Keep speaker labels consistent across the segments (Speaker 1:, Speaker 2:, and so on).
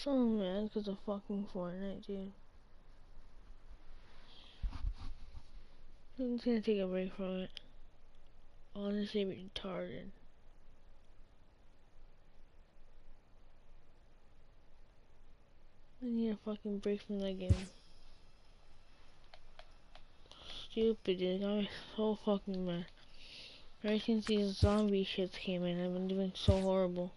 Speaker 1: so mad because of fucking Fortnite, dude. I'm just gonna take a break from it. Honestly, retarded. I need a fucking break from that game. Stupid, dude. I'm so fucking mad. Ever since these zombie shits came in, I've been doing so horrible.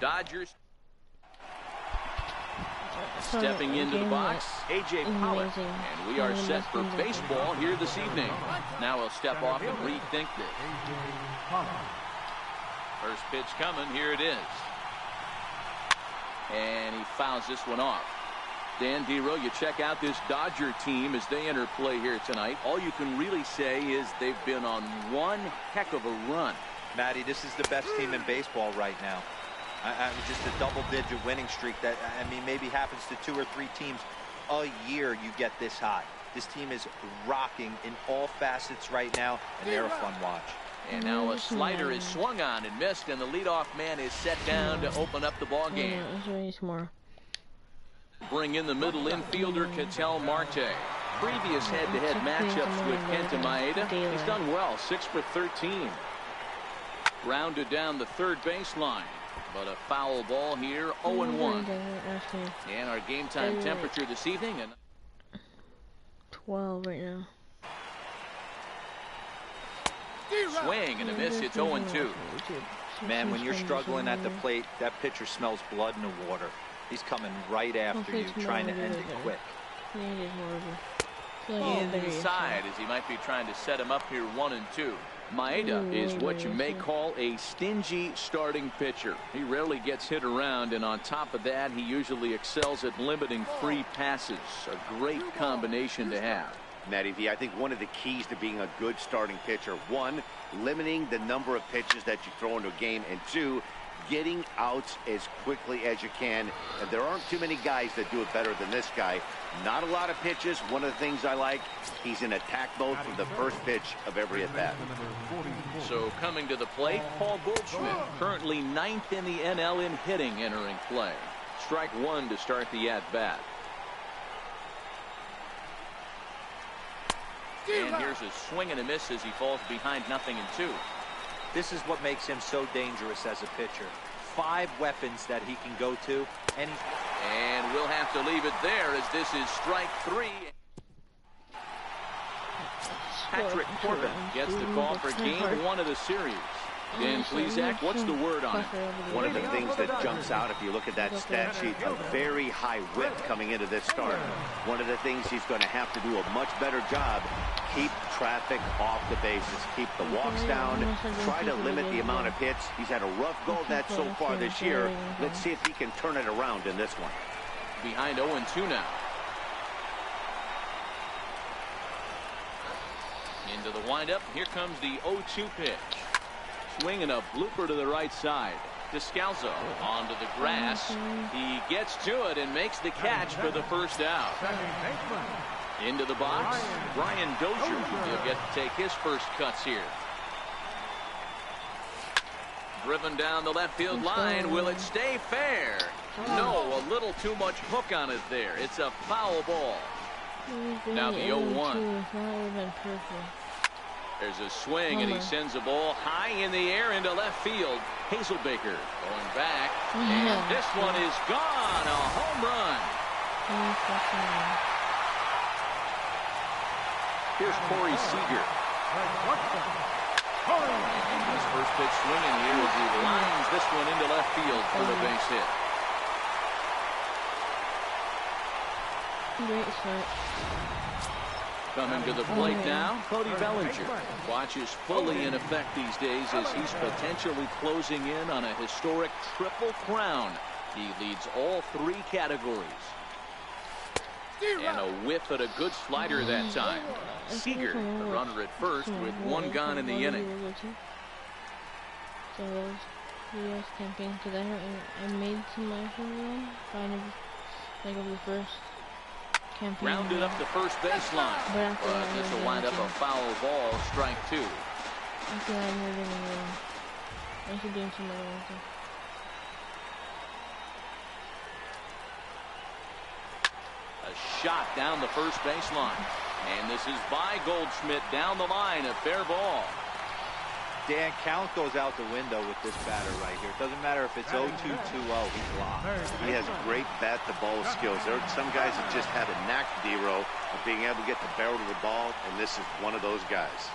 Speaker 2: Dodgers stepping into the box, A.J. Pollock, and we are set for baseball here this evening. Now we'll step off and rethink this. First pitch coming, here it is. And he fouls this one off. Dan Dero, you check out this Dodger team as they enter play here tonight. All you can really say is they've been on one heck of a run.
Speaker 3: Matty, this is the best team in baseball right now. Just a double-digit winning streak that, I mean, maybe happens to 2 or 3 teams a year you get this high. This team is rocking in all facets right now, and they're a fun watch.
Speaker 2: And now a slider is swung on and missed, and the leadoff man is set down to open up the ball game. Bring in the middle infielder, Ketel Marte. Previous head-to-head matchups with Kenta Maeda, he's done well, 6 for 13. Grounded down the third baseline. But a foul ball here, 0-1. And our game time temperature this evening, and
Speaker 1: 12 right now.
Speaker 2: Swing and a miss, it's 0-2.
Speaker 3: Man, when you're struggling at the plate, that pitcher smells blood in the water. He's coming right after you, trying to end it quick.
Speaker 2: Inside, as he might be trying to set him up here, 1-2. Maeda is what you may call a stingy starting pitcher. He rarely gets hit around, and on top of that, he usually excels at limiting free passes. A great combination to have.
Speaker 4: Matty V, I think one of the keys to being a good starting pitcher, 1, limiting the number of pitches that you throw into a game, and 2, getting outs as quickly as you can. And there aren't too many guys that do it better than this guy. Not a lot of pitches. One of the things I like, he's in attack mode from the first pitch of every at bat.
Speaker 2: So coming to the plate, Paul Goldschmidt, currently 9th in the NL in hitting, entering play. Strike 1 to start the at bat. And here's a swing and a miss as he falls behind 0-2.
Speaker 3: This is what makes him so dangerous as a pitcher. 5 weapons that he can go to. And
Speaker 2: we'll have to leave it there as this is strike 3. Patrick Corbin gets the call for game 1 of the series. Dan Plesac, what's the word on it?
Speaker 4: One of the things that jumps out, if you look at that stat sheet, a very high whip coming into this start. One of the things he's going to have to do a much better job, keep traffic off the bases, keep the walks down, try to limit the amount of hits. He's had a rough go of that so far this year. Let's see if he can turn it around in this one.
Speaker 2: Behind 0-2 now. Into the windup. Here comes the 0-2 pitch. Swing and a blooper to the right side. Descalzo onto the grass. He gets to it and makes the catch for the first out. Into the box, Brian Dozier will get to take his first cuts here. Driven down the left field line. Will it stay fair? No, a little too much hook on it there. It's a foul ball. Now the 0-1. There's a swing, and he sends a ball high in the air into left field. Hazelbaker going back, and this one is gone. A home run. Here's Corey Seager. And his first pitch swinging here as he lines this one into left field for the base hit.
Speaker 1: Great start.
Speaker 2: Coming to the plate now, Cody Bellinger. Watch is fully in effect these days as he's potentially closing in on a historic triple crown. He leads all three categories. And a whiff at a good slider that time. Seager, the runner at first, with one gone in the inning.
Speaker 1: So U.S. campaign, because I made some money from them, kind of like over the first campaign.
Speaker 2: Rounded up the first baseline, but this will wind up a foul ball, strike two.
Speaker 1: After I moved in, I should do some other ones.
Speaker 2: A shot down the first baseline. And this is by Goldschmidt down the line, a fair ball.
Speaker 3: Dan, count goes out the window with this batter right here. It doesn't matter if it's 0-2, 2-0, he's locked.
Speaker 4: He has great bat-to-ball skills. There are some guys that just have a knack, D-Row, of being able to get the barrel to the ball, and this is one of those guys.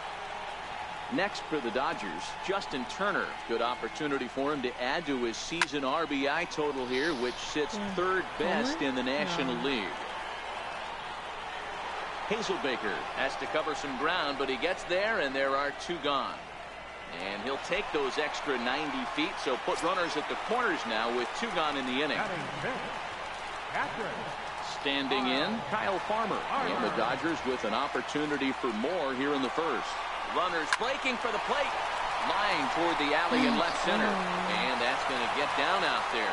Speaker 2: Next for the Dodgers, Justin Turner. Good opportunity for him to add to his season RBI total here, which sits third best in the National League. Hazelbaker has to cover some ground, but he gets there, and there are two gone. And he'll take those extra 90 feet, so put runners at the corners now with two gone in the inning. Standing in, Kyle Farmer. And the Dodgers with an opportunity for more here in the first. Runners flaking for the plate. Line toward the alley in left center. And that's going to get down out there.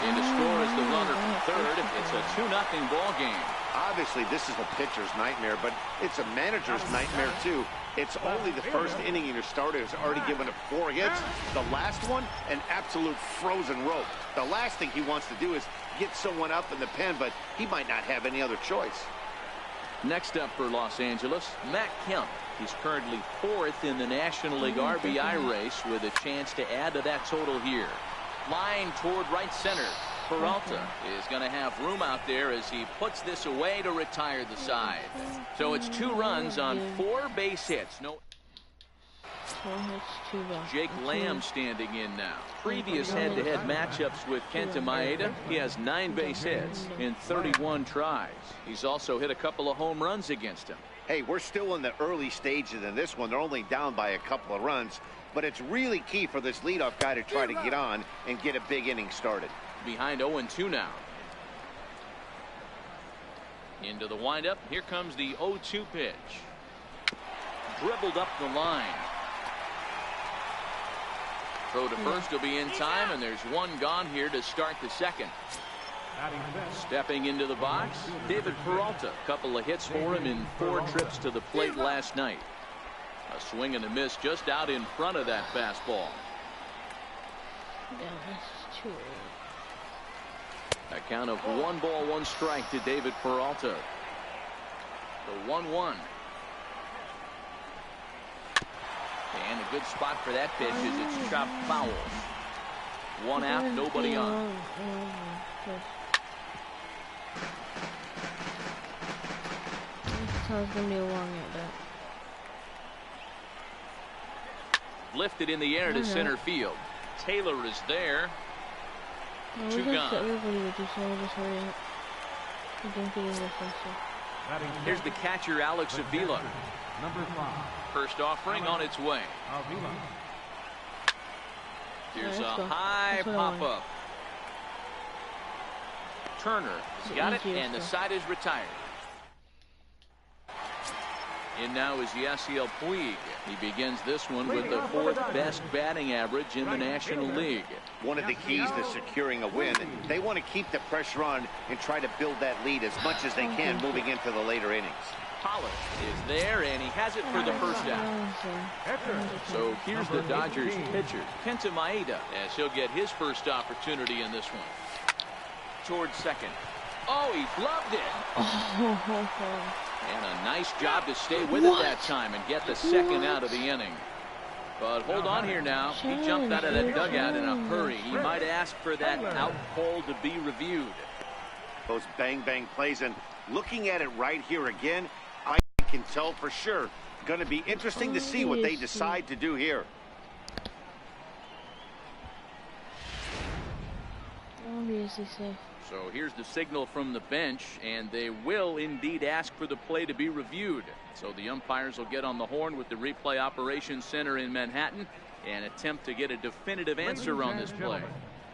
Speaker 2: And to score as the runner from third. It's a 2-0 ball game.
Speaker 4: Obviously, this is a pitcher's nightmare, but it's a manager's nightmare, too. It's only the first inning, and your starter has already given up 4 hits. The last one, an absolute frozen rope. The last thing he wants to do is get someone up in the pen, but he might not have any other choice.
Speaker 2: Next up for Los Angeles, Matt Kemp. He's currently 4th in the National League RBI race with a chance to add to that total here. Line toward right center. Peralta is going to have room out there as he puts this away to retire the side. So it's 2 runs on 4 base hits. No. Jake Lamb standing in now. Previous head-to-head matchups with Kenta Maeda, he has 9 base hits in 31 tries. He's also hit a couple of home runs against him.
Speaker 4: Hey, we're still in the early stages in this one. They're only down by a couple of runs, but it's really key for this leadoff guy to try to get on and get a big inning started.
Speaker 2: Behind 0-2 now. Into the windup. Here comes the 0-2 pitch. Dribbled up the line. Throw to first will be in time, and there's 1 gone here to start the second. Stepping into the box, David Peralta. A couple of hits for him in 4 trips to the plate last night. A swing and a miss just out in front of that fastball.
Speaker 1: Yeah, that's too early.
Speaker 2: A count of 1 ball, 1 strike to David Peralta. The 1-1. And a good spot for that pitch as it's chopped foul. 1 out, nobody on.
Speaker 1: It's gonna be a long at bat.
Speaker 2: Lifted in the air to center field. Taylor is there. 2 gone.
Speaker 1: Everybody would do so. Just hurry up. Don't get in there faster.
Speaker 2: Here's the catcher, Alex Avila. First offering on its way. Here's a high pop-up. Turner has got it, and the side is retired. In now is Yasiel Puig. He begins this one with the 4th best batting average in the National League.
Speaker 4: One of the keys to securing a win, they want to keep the pressure on and try to build that lead as much as they can moving into the later innings.
Speaker 2: Pollard is there, and he has it for the first down. So here's the Dodgers pitcher, Kenta Maeda, as he'll get his first opportunity in this one. Towards second. Oh, he flubbed it. And a nice job to stay with it that time and get the second out of the inning. But hold on here now. He jumped out of that dugout in a hurry. He might ask for that out call to be reviewed.
Speaker 4: Those bang-bang plays, and looking at it right here again, I can tell for sure. Going to be interesting to see what they decide to do here.
Speaker 1: Obviously safe.
Speaker 2: So here's the signal from the bench, and they will indeed ask for the play to be reviewed. So the umpires will get on the horn with the replay operations center in Manhattan and attempt to get a definitive answer on this play.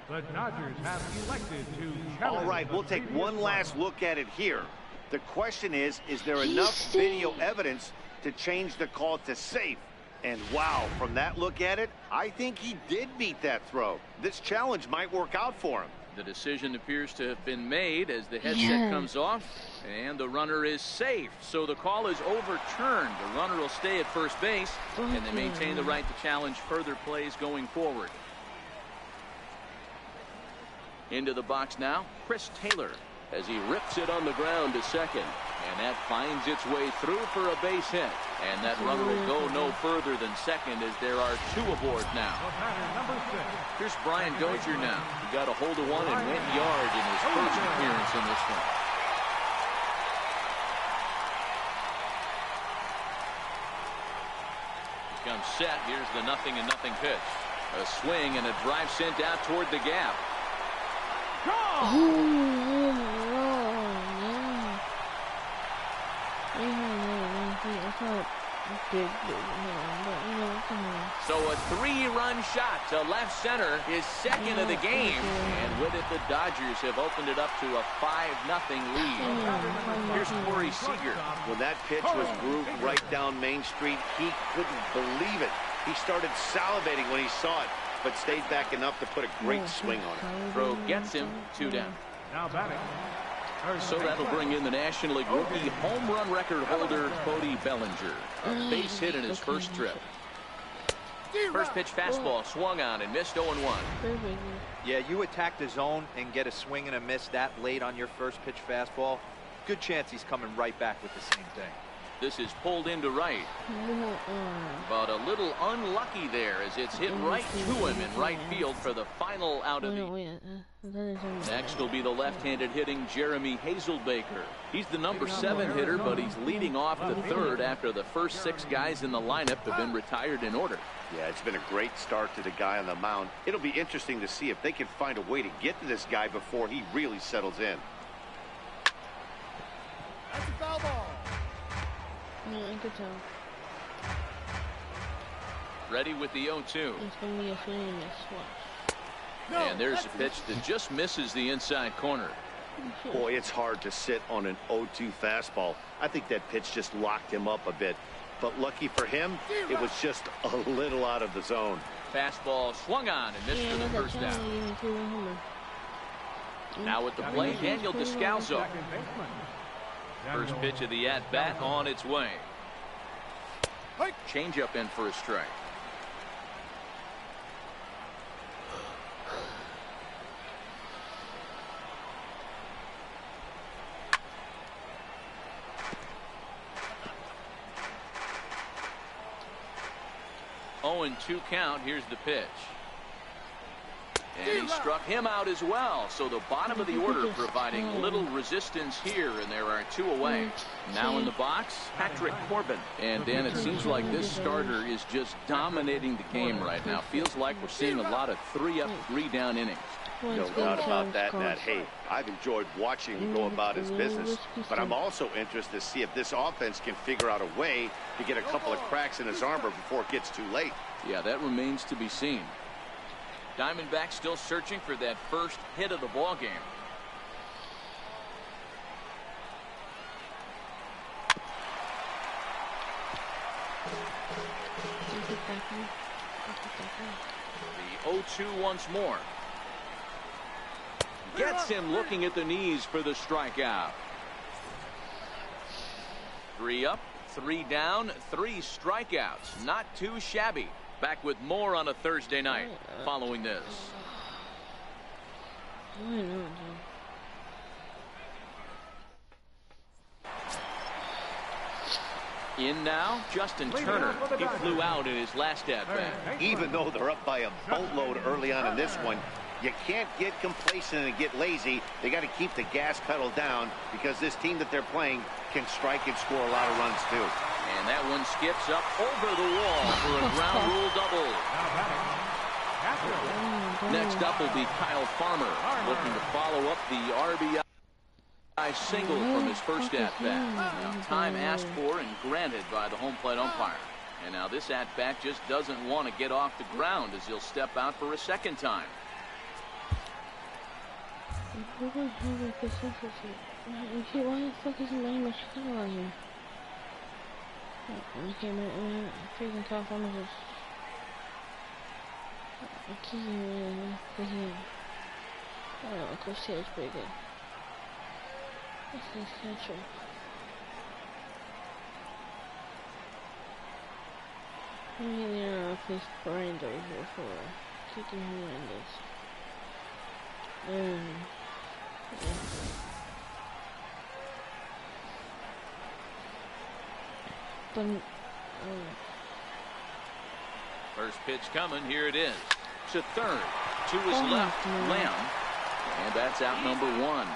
Speaker 5: The Dodgers have elected to.
Speaker 4: All right, we'll take one last look at it here. The question is there enough video evidence to change the call to safe? And wow, from that look at it, I think he did beat that throw. This challenge might work out for him.
Speaker 2: The decision appears to have been made as the headset comes off, and the runner is safe. So the call is overturned. The runner will stay at first base, and they maintain the right to challenge further plays going forward. Into the box now, Chris Taylor, as he rips it on the ground to second. And that finds its way through for a base hit. And that runner will go no further than second as there are two aboard now. Here's Brian Dozier now. He got a hold of one and went yard in his first appearance in this one. Comes set. Here's the 0-0 pitch. A swing and a drive sent out toward the gap. So a three-run shot to left center is second of the game. And with it, the Dodgers have opened it up to a 5-0 lead. Here's Corey Seager.
Speaker 4: When that pitch was grooved right down Main Street, he couldn't believe it. He started salivating when he saw it, but stayed back enough to put a great swing on it.
Speaker 2: Throw gets him 2 down.
Speaker 5: Now batting.
Speaker 2: So that'll bring in the National League rookie home run record holder, Cody Bellinger. A base hit in his first trip. First pitch fastball swung on and missed 0-1.
Speaker 3: Yeah, you attack the zone and get a swing and a miss that late on your first pitch fastball. Good chance he's coming right back with the same thing.
Speaker 2: This is pulled into right. But a little unlucky there as it's hit right to him in right field for the final out of the... Next will be the left-handed hitting Jeremy Hazelbaker. He's the number 7 hitter, but he's leading off the third after the first 6 guys in the lineup have been retired in order.
Speaker 4: Yeah, it's been a great start to the guy on the mound. It'll be interesting to see if they can find a way to get to this guy before he really settles in.
Speaker 5: That's a foul ball.
Speaker 1: No, I could tell.
Speaker 2: Ready with the 0-2.
Speaker 1: It's gonna be a swing and miss. Watch.
Speaker 2: And there's a pitch that just misses the inside corner.
Speaker 4: Boy, it's hard to sit on an 0-2 fastball. I think that pitch just locked him up a bit. But lucky for him, it was just a little out of the zone.
Speaker 2: Fastball swung on and missed for the first down. Now with the play, Daniel Descalso. First pitch of the at-bat on its way. Changeup in for a strike. Oh, and 2 count. Here's the pitch. And he struck him out as well. So the bottom of the order providing little resistance here, and there are 2 away. Now in the box, Patrick Corbin. And Dan, it seems like this starter is just dominating the game right now. Feels like we're seeing a lot of 3-up, 3-down innings.
Speaker 4: No doubt about that, Matt. Hey, I've enjoyed watching him go about his business, but I'm also interested to see if this offense can figure out a way to get a couple of cracks in his armor before it gets too late.
Speaker 2: Yeah, that remains to be seen. Diamondbacks still searching for that first hit of the ball game. The 0-2 once more. Gets him looking at the knees for the strikeout. 3 up, 3 down, 3 strikeouts. Not too shabby. Back with more on a Thursday night following this.
Speaker 1: Why not, dude?
Speaker 2: In now, Justin Turner. He flew out in his last at-bat.
Speaker 4: Even though they're up by a boatload early on in this one, you can't get complacent and get lazy. They got to keep the gas pedal down because this team that they're playing can strike and score a lot of runs too.
Speaker 2: And that one skips up over the wall for a ground rule double. Next up will be Kyle Farmer, looking to follow up the RBI single from his first at-bat. Time asked for and granted by the home plate umpire. And now this at-bat just doesn't want to get off the ground as he'll step out for a second time.
Speaker 1: Why the fuck isn't there much color on here? Okay, man, freaking Kyle Farmer just... I can't even of course, he was pretty good. That's his catcher. I mean, I don't know if he's Brian here for Kiki Hernandez. Yeah. But,
Speaker 2: First pitch coming, here it is. To third, to his left, Lamb. And that's out number 1.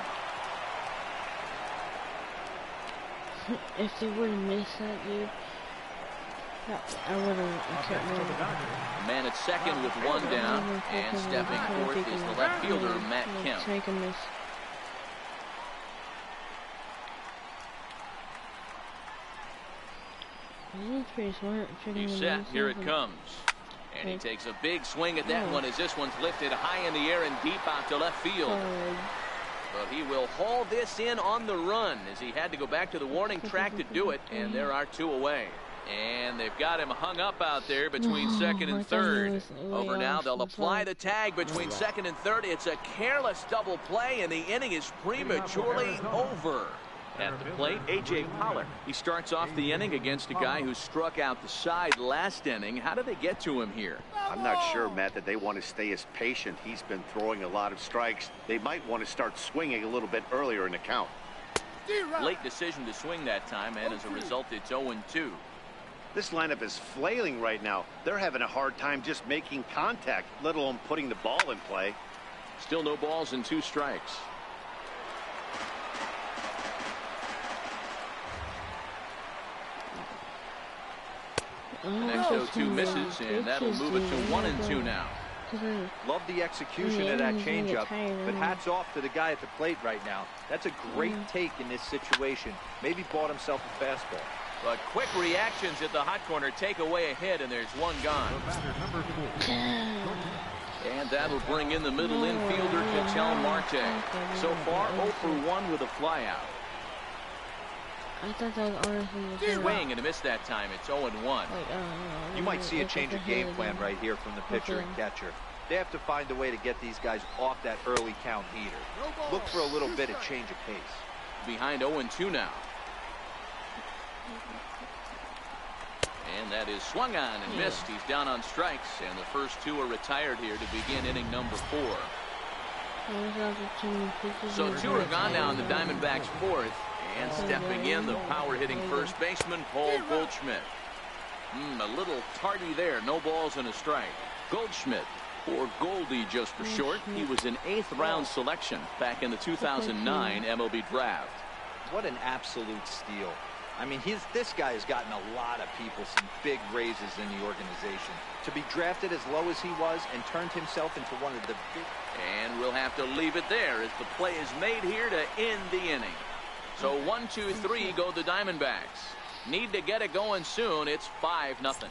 Speaker 1: If they would have missed that, dude, I would have kept running.
Speaker 2: Man at second with 1 down, and stepping forth is the left fielder, Matt Kemp.
Speaker 1: Take a miss. He's pretty smart.
Speaker 2: He's set, here it comes. And he takes a big swing at that one as this one's lifted high in the air and deep out to left field. But he will haul this in on the run as he had to go back to the warning track to do it, and there are 2 away. And they've got him hung up out there between second and third. Over now, they'll apply the tag between second and third. It's a careless double play, and the inning is prematurely over. At the plate, A.J. Pollock. He starts off the inning against a guy who struck out the side last inning. How did they get to him here?
Speaker 4: I'm not sure, Matt, that they want to stay as patient. He's been throwing a lot of strikes. They might want to start swinging a little bit earlier in the count.
Speaker 2: Late decision to swing that time, and as a result, it's 0-2.
Speaker 4: This lineup is flailing right now. They're having a hard time just making contact, let alone putting the ball in play.
Speaker 2: Still no balls and 2 strikes. Next 0-2 misses, and that'll move it to 1-2 now.
Speaker 3: Love the execution of that changeup, but hats off to the guy at the plate right now. That's a great take in this situation. Maybe bought himself a fastball.
Speaker 2: But quick reactions at the hot corner take away a hit, and there's 1 gone. And that'll bring in the middle infielder, Ketel Marte. So far, 0 for 1 with a flyout.
Speaker 1: I thought that was honestly
Speaker 2: swing and a miss that time. It's 0-1.
Speaker 3: You might see a change of game plan right here from the pitcher and catcher. They have to find a way to get these guys off that early count heater. Look for a little bit of change of pace.
Speaker 2: Behind 0-2 now. And that is swung on and missed. He's down on strikes, and the first 2 are retired here to begin inning number 4. So 2 are gone now in the Diamondbacks' 4th. And stepping in, the power-hitting first baseman, Paul Goldschmidt. A little tardy there. No balls and a strike. Goldschmidt, or Goldie just for short. He was an 8th-round selection back in the 2009 MLB draft.
Speaker 3: What an absolute steal. I mean, this guy has gotten a lot of people some big raises in the organization. To be drafted as low as he was and turned himself into one of the big...
Speaker 2: And we'll have to leave it there as the play is made here to end the inning. So 1, 2, 3 go the Diamondbacks. Need to get it going soon. It's 5-0.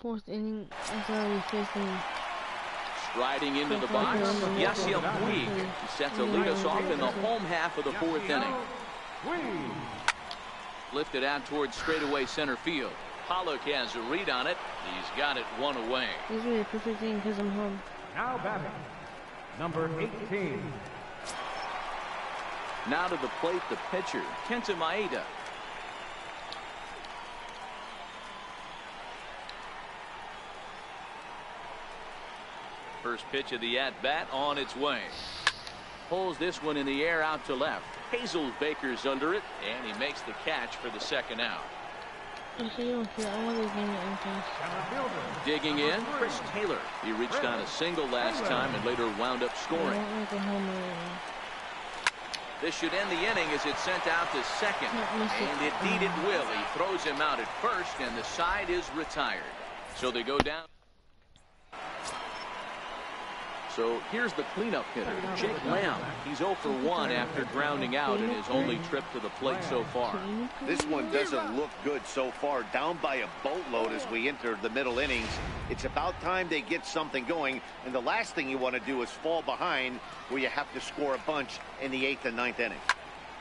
Speaker 1: 4th inning. That's already 5th inning.
Speaker 2: Striding into the box, Yasiel Puig. He's set to lead us off in the home half of the 4th inning. Lifted out towards straightaway center field. Pollock has a read on it. He's got it 1 away.
Speaker 1: This is really a perfect thing because I'm home.
Speaker 5: Now batting, number 18.
Speaker 2: Now to the plate, the pitcher, Kenta Maeda. First pitch of the at-bat on its way. Pulls this one in the air out to left. Hazelbaker's under it, and he makes the catch for the second out. Digging in, Chris Taylor. He reached on a single last time and later wound up scoring. This should end the inning as it's sent out to second. And indeed it will. He throws him out at first, and the side is retired. So they go down. So here's the cleanup hitter, Jake Lamb. He's 0 for 1 after grounding out in his only trip to the plate so far.
Speaker 4: This one doesn't look good so far. Down by a boatload as we enter the middle innings. It's about time they get something going. And the last thing you want to do is fall behind where you have to score a bunch in the 8th and 9th inning.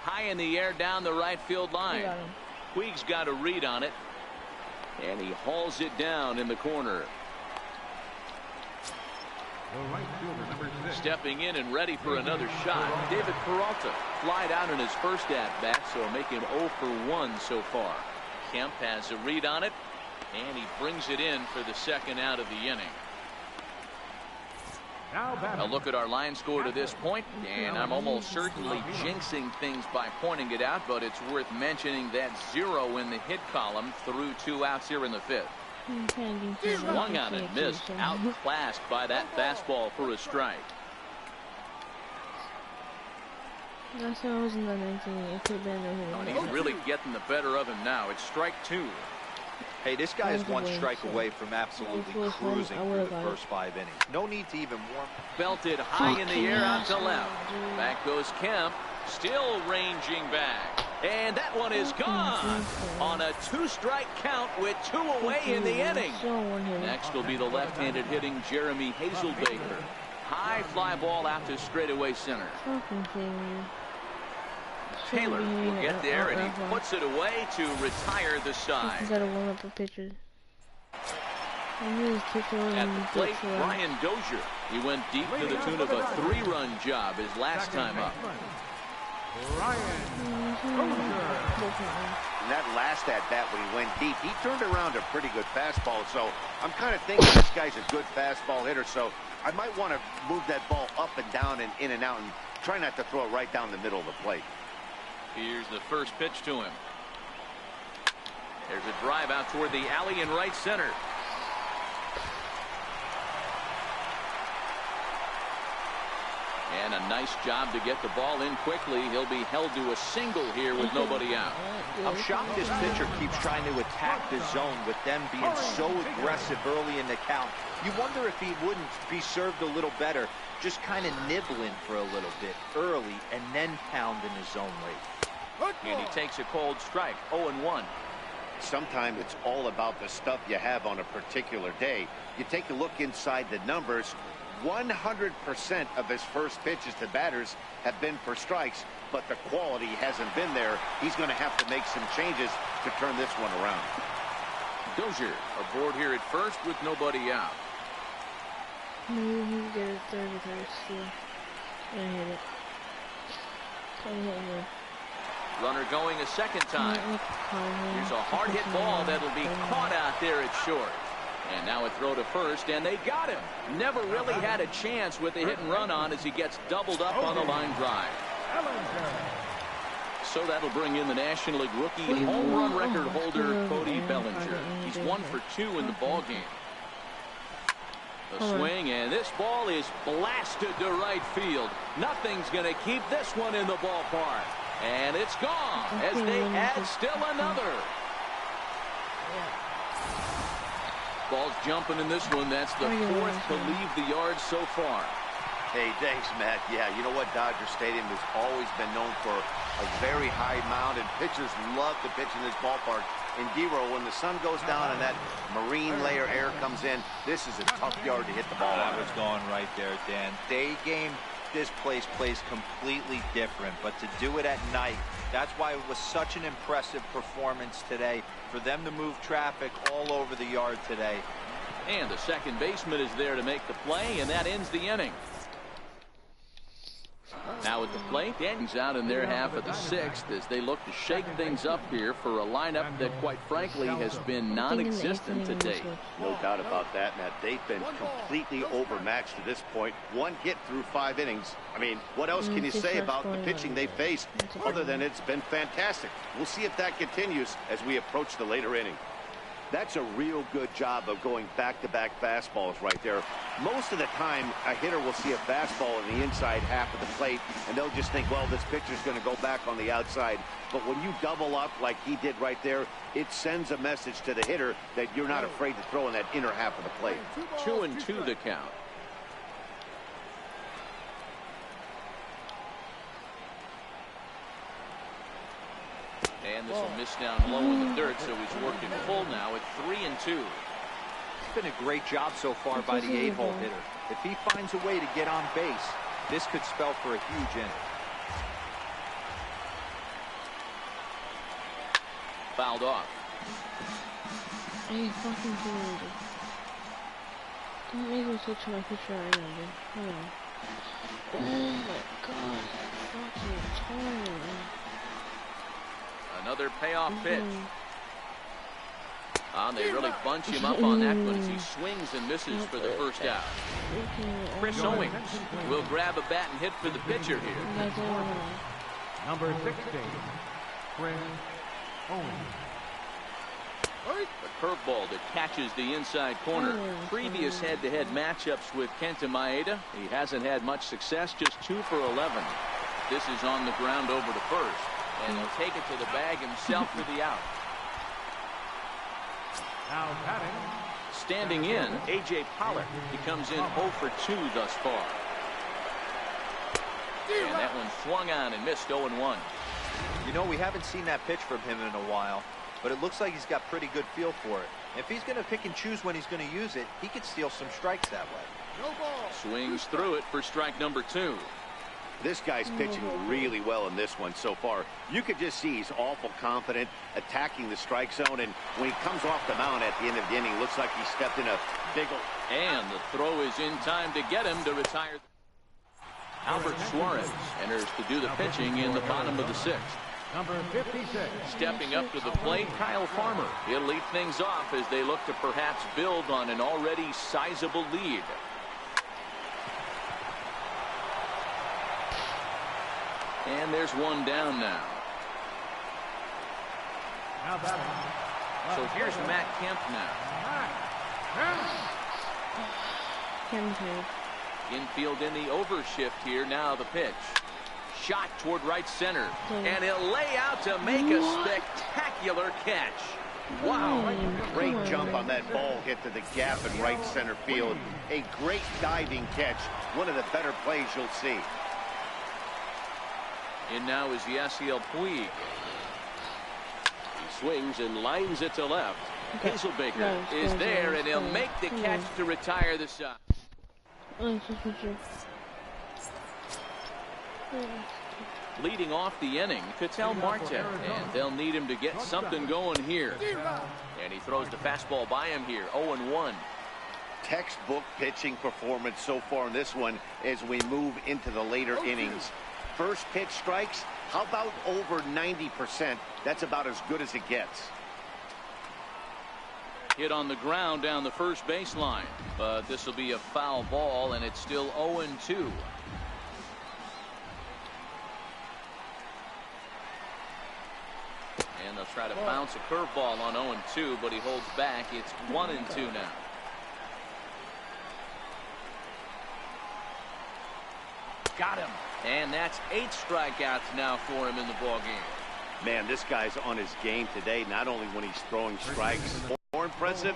Speaker 2: High in the air down the right field line. Puig's got a read on it. And he hauls it down in the corner. Stepping in and ready for another shot, David Peralta. Flied out in his first at-bat, so make him 0 for 1 so far. Kemp has a read on it, and he brings it in for the second out of the inning. A look at our line score to this point, and I'm almost certainly jinxing things by pointing it out, but it's worth mentioning that 0 in the hit column through 2 outs here in the 5th. Swung on and missed, outclassed by that fastball for a strike.
Speaker 1: That's what I was in the 19. It could have been
Speaker 2: And he's really getting the better of him now. It's strike 2.
Speaker 3: Hey, this guy is one strike away from absolutely cruising through the first 5 innings. No need to even warm.
Speaker 2: Belted high in the air out to left. Back goes Kemp, still ranging back. And that one is gone on a 2-strike count with 2 away in the inning. Next will be the left-handed hitting Jeremy Hazelbaker. High fly ball out to straightaway center. Taylor will get there, and he puts it away to retire the side.
Speaker 1: He's got to warm up the pitcher.
Speaker 2: At the plate, Brian Dozier. He went deep to the tune of a 3-run job his last time up.
Speaker 4: In that last at-bat when he went deep, he turned around a pretty good fastball. So I'm kind of thinking this guy's a good fastball hitter. So I might want to move that ball up and down and in and out and try not to throw it right down the middle of the plate.
Speaker 2: Here's the first pitch to him. There's a drive out toward the alley in right center. And a nice job to get the ball in quickly. He'll be held to a single here with nobody out.
Speaker 3: I'm shocked this pitcher keeps trying to attack the zone with them being so aggressive early in the count. You wonder if he wouldn't be served a little better, just kind of nibbling for a little bit early and then pounding his zone late.
Speaker 2: And he takes a cold strike, 0-1.
Speaker 4: Sometimes it's all about the stuff you have on a particular day. You take a look inside the numbers. 100% of his first pitches to batters have been for strikes, but the quality hasn't been there. He's going to have to make some changes to turn this one around.
Speaker 2: Dozier aboard here at first with nobody out.
Speaker 1: Maybe he can get it third with her still. I hit it.
Speaker 2: Runner going a second time. Here's a hard hit ball that'll be caught out there at short. And now a throw to first, and they got him. Never really had a chance with the hit and run on as he gets doubled up on the line drive. So that'll bring in the National League rookie home run record holder Cody Bellinger. He's 1 for 2 in the ball game. A swing, and this ball is blasted to right field. Nothing's going to keep this one in the ballpark. And it's gone as they add still another. Ball's jumping in this one. That's the 4th to leave the yard so far.
Speaker 4: Hey, thanks, Matt. Yeah, you know what? Dodger Stadium has always been known for a very high mound, and pitchers love to pitch in this ballpark. In D-roll, when the sun goes down and that marine layer air comes in, this is a tough yard to hit the ball on.
Speaker 3: That was going right there, Dan. Day game, this place plays completely different, but to do it at night, that's why it was such an impressive performance today. For them to move traffic all over the yard today.
Speaker 2: And the second baseman is there to make the play, and that ends the inning. Now at the plate, Danny's out in their half of the sixth as they look to shake things up here for a lineup that, quite frankly, has been non-existent to date.
Speaker 4: No doubt about that, Matt. They've been completely overmatched to this point. One hit through 5 innings. I mean, what else can you say about the pitching they faced other than it's been fantastic? We'll see if that continues as we approach the later inning. That's a real good job of going back-to-back fastballs right there. Most of the time, a hitter will see a fastball in the inside half of the plate, and they'll just think, well, this pitcher's going to go back on the outside. But when you double up like he did right there, it sends a message to the hitter that you're not afraid to throw in that inner half of the plate.
Speaker 2: 2-2 the count. And this will miss down low in the dirt, so he's working full now at 3-2.
Speaker 3: It's been a great job so far by the 8-hole hitter. If he finds a way to get on base, this could spell for a huge inning.
Speaker 2: Fouled off.
Speaker 1: I fucking did. Don't make me switch my picture right now, dude. Hold on. Oh my god. Fucking torn.
Speaker 2: Another payoff pitch. They really bunch him up on that one as he swings and misses for the first out. Chris Owings will grab a bat and hit for the pitcher here.
Speaker 5: Number 16, Chris Owings.
Speaker 2: A curveball that catches the inside corner. Previous head-to-head matchups with Kenta Maeda, he hasn't had much success, just 2 for 11. This is on the ground over to first, and he'll take it to the bag himself for the out.
Speaker 5: Now batting.
Speaker 2: Standing in, A.J. Pollock. He comes in 0 for 2 thus far. And that one swung on and missed 0-1.
Speaker 3: You know, we haven't seen that pitch from him in a while, but it looks like he's got pretty good feel for it. If he's going to pick and choose when he's going to use it, he could steal some strikes that way.
Speaker 2: Swings through it for strike number 2.
Speaker 4: This guy's pitching really well in this one so far. You could just see he's awful confident attacking the strike zone, and when he comes off the mound at the end of the inning, looks like he stepped in a big old...
Speaker 2: And the throw is in time to get him to retire. Albert Suarez enters to do the pitching in the bottom of the 6th.
Speaker 5: Number 56.
Speaker 2: Stepping up to the plate, Kyle Farmer. He'll lead things off as they look to perhaps build on an already sizable lead. And there's one down now.
Speaker 5: Now batting.
Speaker 2: So here's Matt Kemp now. Infield in the overshift here. Now the pitch. Shot toward right center. And he'll lay out to make a spectacular catch. Wow.
Speaker 4: Great jump on that ball hit to the gap in right center field. A great diving catch. One of the better plays you'll see.
Speaker 2: In now is Yasiel Puig. He swings and lines it to left. Hazelbaker is there, and he'll make the catch to retire the side. Leading off the inning, Ketel Marte, and they'll need him to get something going here. And he throws the fastball by him here, 0-1.
Speaker 4: Textbook pitching performance so far in this one as we move into the later innings. First pitch strikes, how about over 90%? That's about as good as it gets.
Speaker 2: Hit on the ground down the first baseline, but this will be a foul ball, and it's still 0-2. And they'll try to bounce a curveball on 0-2, but he holds back. It's 1-2 now. Got him. And that's 8 strikeouts now for him in the ballgame.
Speaker 4: Man, this guy's on his game today, not only when he's throwing strikes. More impressive,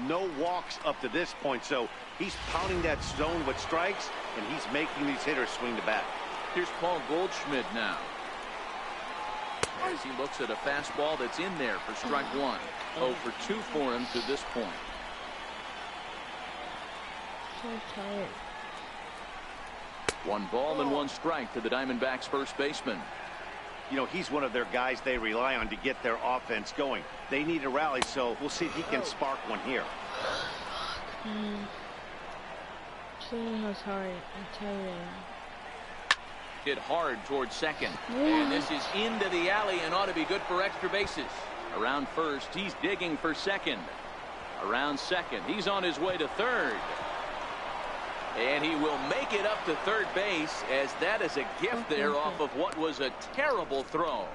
Speaker 4: no walks up to this point. So he's pounding that zone with strikes, and he's making these hitters swing the bat.
Speaker 2: Here's Paul Goldschmidt now. As he looks at a fastball that's in there for strike 1. 0 for 2 for him to this point.
Speaker 1: So tired.
Speaker 2: 1 ball and 1 strike to the Diamondbacks first baseman.
Speaker 4: You know, he's one of their guys they rely on to get their offense going. They need a rally, so we'll see if he can spark one here.
Speaker 1: So hard, I tell you.
Speaker 2: Hit hard towards second. And this is into the alley and ought to be good for extra bases. Around first, he's digging for second. Around second, he's on his way to third. And he will make it up to third base, as that is a gift there off of what was a terrible throw.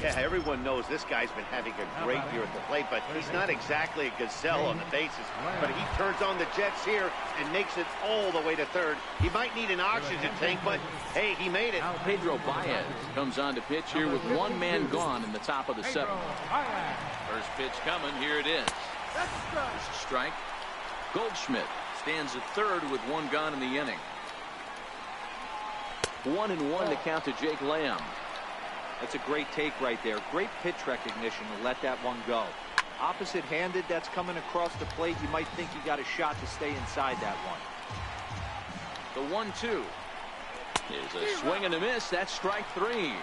Speaker 4: Yeah, everyone knows this guy's been having a great year at the plate, but he's not exactly a gazelle on the bases. But he turns on the jets here and makes it all the way to third. He might need an oxygen tank, but hey, he made it.
Speaker 2: Pedro Baez comes on to pitch here with one man gone in the top of the seventh. First pitch coming, here it is. There's a strike. Goldschmidt stands at third with one gone in the inning. 1-1 to count to Jake Lamb.
Speaker 3: That's a great take right there. Great pitch recognition to let that one go. Opposite-handed, that's coming across the plate. You might think you got a shot to stay inside that one.
Speaker 2: The 1-2 is a swing and a miss. That's strike three.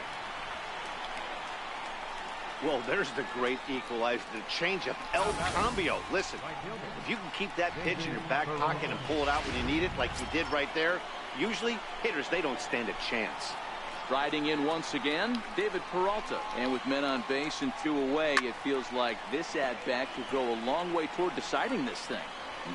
Speaker 4: Well, there's the great equalizer, the changeup, El Cambio. Listen, if you can keep that pitch in your back pocket and pull it out when you need it, like you did right there, usually hitters, they don't stand a chance.
Speaker 2: Riding in once again, David Peralta. And with men on base and two away, it feels like this at-bat could go a long way toward deciding this thing.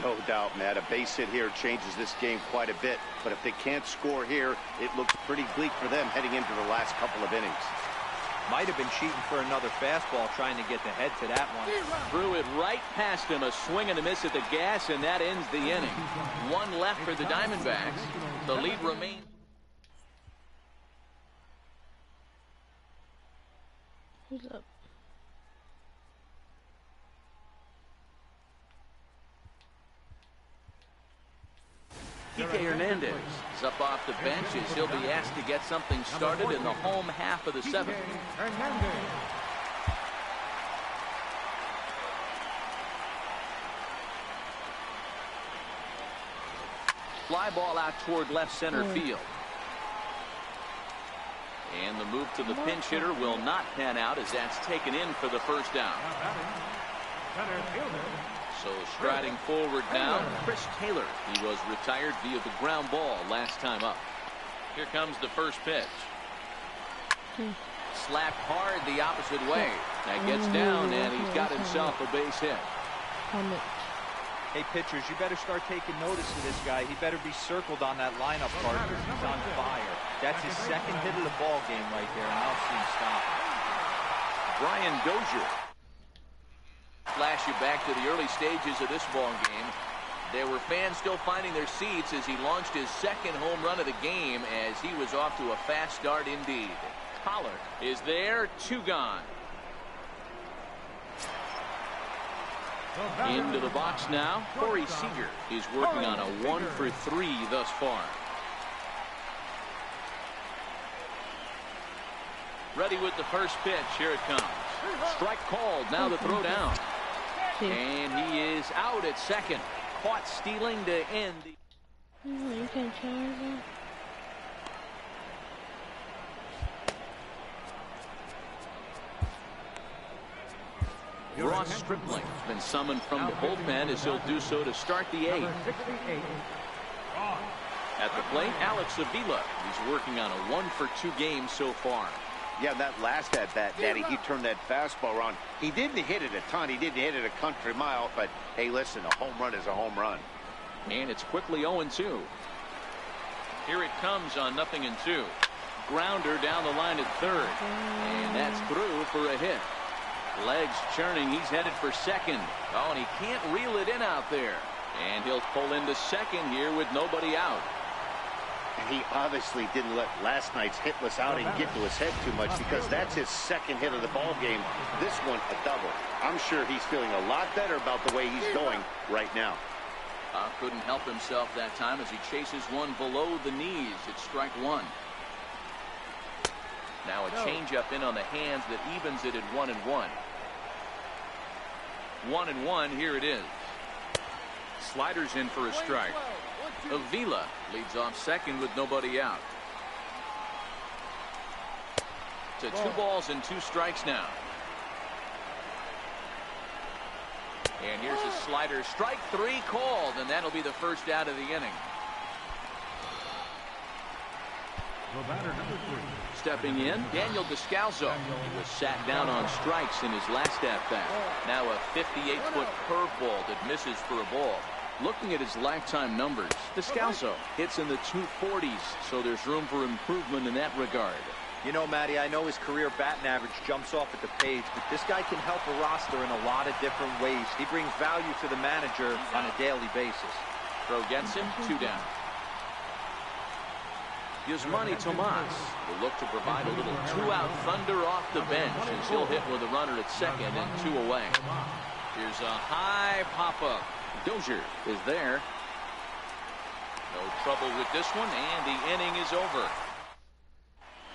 Speaker 4: No doubt, Matt. A base hit here changes this game quite a bit. But if they can't score here, it looks pretty bleak for them heading into the last couple of innings.
Speaker 3: Might have been cheating for another fastball, trying to get the head to that one.
Speaker 2: Threw it right past him, a swing and a miss at the gas, and that ends the inning. One left for the Diamondbacks. The lead remains.
Speaker 1: Who's up?
Speaker 2: Kike Hernandez is up off the bench as he'll be asked to get something started in the home half of the seventh. Fly ball out toward left center field. And the move to the pinch hitter will not pan out as that's taken in for the first down. So striding forward now, Chris Taylor. He was retired via the ground ball last time up. Here comes the first pitch. Slapped hard the opposite way. That gets down, and he's got himself a base hit.
Speaker 3: Hey, pitchers, you better start taking notice of this guy. He better be circled on that lineup card because he's on fire. That's his second hit of the ball game right there, and I'll see him stop.
Speaker 2: Brian Dozier. Flash you back to the early stages of this ball game. There were fans still finding their seats as he launched his second home run of the game, as he was off to a fast start indeed. Collar is there, two gone. Into the box now, Corey Seager is working on a 1-for-3 thus far. Ready with the first pitch. Here it comes. Strike called. Now the throw down. And he is out at second. Caught stealing to end the...
Speaker 1: You can charge that.
Speaker 2: Ross Stripling has been summoned from the bullpen as he'll do so to start the eighth. At the plate, Alex Avila. He's working on a 1-for-2 game so far.
Speaker 4: Yeah, that last at-bat, Daddy, he turned that fastball around. He didn't hit it a ton. He didn't hit it a country mile. But, hey, listen, a home run is a home run.
Speaker 2: And it's quickly 0-2. Here it comes on 0-2. Grounder down the line at third. And that's through for a hit. Legs churning. He's headed for second. Oh, and he can't reel it in out there. And he'll pull into second here with nobody out.
Speaker 4: And he obviously didn't let last night's hitless outing get to his head too much, because that's his second hit of the ball game. This one a double. I'm sure he's feeling a lot better about the way he's going right now.
Speaker 2: Couldn't help himself that time as he chases one below the knees. It's strike one. Now a changeup in on the hands that evens it at 1-1. 1-1. Here it is. Sliders in for a strike. Avila leads off second with nobody out. To 2 balls and 2 strikes now. And here's a slider. Strike 3 called, and that'll be the first out of the inning.
Speaker 5: The batter, number 3.
Speaker 2: Stepping in, Daniel Descalso. He was sat down on strikes in his last at-bat. Now a 58-foot curveball that misses for a ball. Looking at his lifetime numbers, Descalso hits in the 240s, so there's room for improvement in that regard.
Speaker 3: You know, Matty, I know his career batting average jumps off at the page, but this guy can help a roster in a lot of different ways. He brings value to the manager on a daily basis.
Speaker 2: Throw gets him, 2 down. Yasmani Tomas will look to provide a little 2-out thunder off the bench as he'll hit with a runner at second and 2 away. Here's a high pop-up. Dozier is there. No trouble with this one, and the inning is over.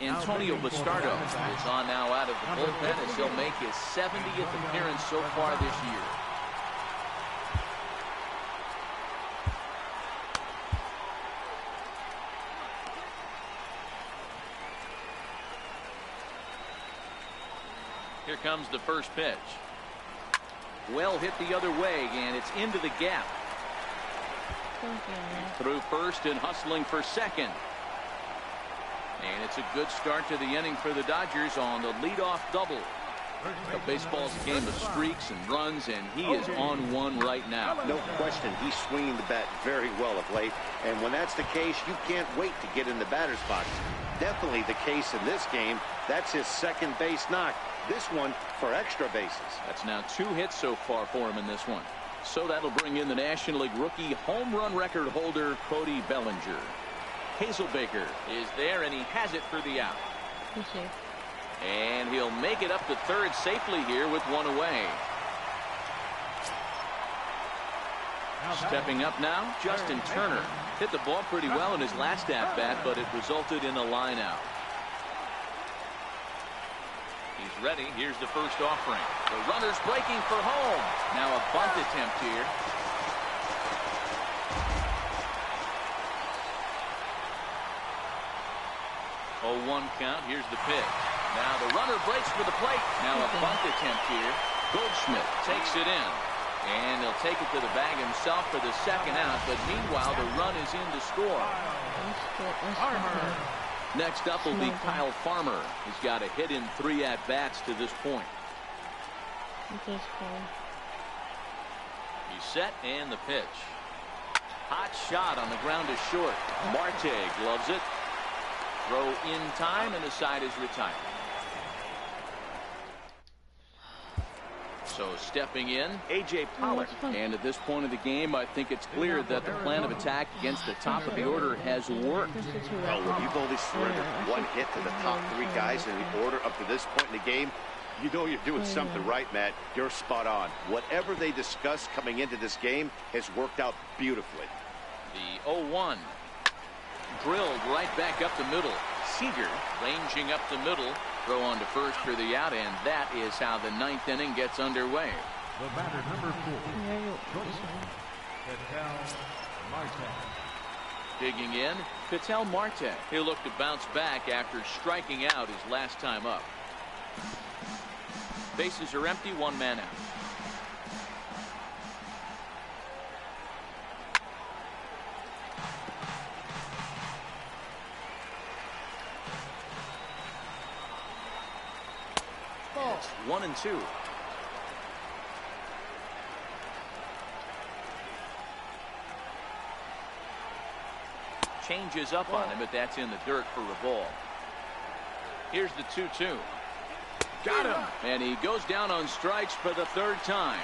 Speaker 2: Antonio Bastardo is on now out of the bullpen as he'll make his 70th appearance so far this year. Here comes the first pitch. Well hit the other way, and it's into the gap. Through first and hustling for second. And it's a good start to the inning for the Dodgers on the leadoff double. The baseball's a game of streaks and runs, and he is on one right now.
Speaker 4: No question, he's swinging the bat very well of late. And when that's the case, you can't wait to get in the batter's box. Definitely the case in this game. That's his second base knock. This one for extra bases.
Speaker 2: That's now 2 hits so far for him in this one. So that'll bring in the National League rookie home run record holder, Cody Bellinger. Hazelbaker is there, and he has it for the out.
Speaker 1: Okay.
Speaker 2: And he'll make it up to third safely here with 1 away. Stepping up now, Justin Turner. Hit the ball pretty well in his last at-bat, but it resulted in a line out. He's ready. Here's the first offering. The runner's breaking for home. Now a bunt attempt here. 0-1 count. Here's the pitch. Now the runner breaks for the plate. Now a bunt attempt here. Goldschmidt takes it in. And he'll take it to the bag himself for the second out. But meanwhile, the run is in to score. Next up will be Kyle Farmer. He's got a hit in 3 at-bats to this point. He's set, and the pitch. Hot shot on the ground is short. Marte gloves it. Throw in time, and the side is retired. So stepping in, A.J. Pollock. And at this point of the game, I think it's clear that the plan of attack against the top of the order has worked.
Speaker 4: Well, when you've only surrendered 1 hit to the top 3 guys in the order up to this point in the game, you know you're doing something right, Matt. You're spot on. Whatever they discussed coming into this game has worked out beautifully.
Speaker 2: The 0-1. Drilled right back up the middle. Seager ranging up the middle. Throw on to first for the out, and that is how the 9th inning gets underway.
Speaker 5: The batter, number 4. Ketel Marte.
Speaker 2: Digging in, Ketel Marte. He'll look to bounce back after striking out his last time up. Bases are empty, 1 man out. It's 1-2. Changes up on him, but that's in the dirt for a ball. Here's the 2-2. Got him. And he goes down on strikes for the 3rd time.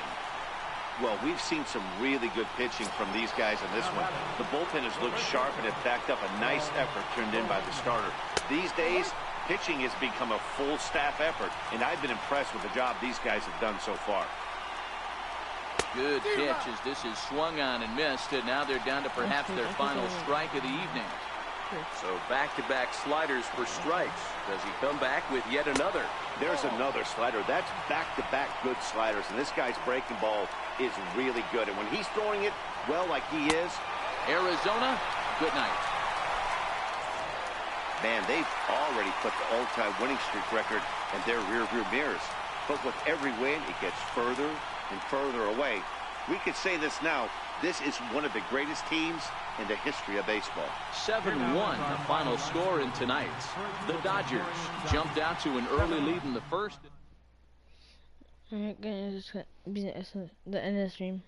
Speaker 4: Well, we've seen some really good pitching from these guys in this one. The bullpen has looked sharp and have backed up a nice effort turned in by the starter. These days, pitching has become a full staff effort, and I've been impressed with the job these guys have done so far.
Speaker 2: Good pitch as this is swung on and missed, and now they're down to perhaps their final strike of the evening. So back-to-back sliders for strikes. Does he come back with yet another?
Speaker 4: There's another slider. That's back-to-back good sliders, and this guy's breaking ball is really good. And when he's throwing it well like he is,
Speaker 2: Arizona, good night.
Speaker 4: Man, they've already put the all-time winning streak record in their rearview mirrors. But with every win, it gets further and further away. We could say this now, This is one of the greatest teams in the history of baseball.
Speaker 2: 7-1 the final score in tonight's. The Dodgers jumped out to an early lead in the first.
Speaker 1: Alright guys, this is the end of the stream.